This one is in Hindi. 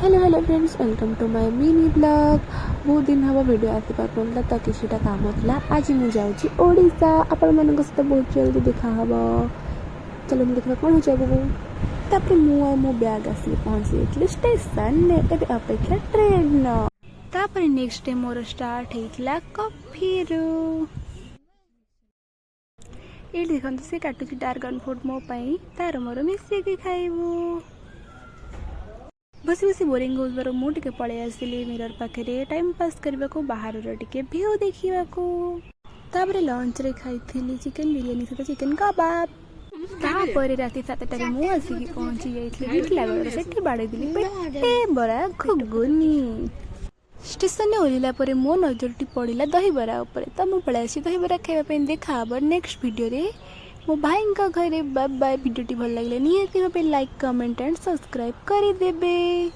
Hello friends, welcome to my mini blog. बहुत दिन हम वीडियो आसी पार्ला तो किसीटा काम था। आज मुझे ओडिशा आपण मान सहित बहुत जल्दी देखा हम। चलो देखा कौन हो मो बैग आसिक पहुँची जाइए स्टेशन अपेक्षा ट्रेन। तापर नेक्स्ट डे मोर स्टार्ट होता कॉफी ये देखो सी काटुची ड्रैगन फ्रूट मो तार मोर मिसिकी खाइबू। बसी बसी बोरिंग हो मुझे पलि आसली मिरर पाखे टाइम पास करने को बाहर टे व्यू देखा। लंच रे खाई चिकेन बिरियानी सहित चिकेन कबाब। तापर राति 7टार मुझे आसिक पहुँची जाइए देखला बेल से बाड़ेदी पेटे बरा घुगुनी। स्टेशन में ओह्लैला मो नजर पड़ा दहीबरा उपर तो मुझे पलि आसी दहीबरा खावाई देखा नेक्स्ट वीडियो रे मो भाई घरे। Bye bye. वीडियो भल लगे निहाती लाइक कमेंट एंड सब्सक्राइब कर देबे।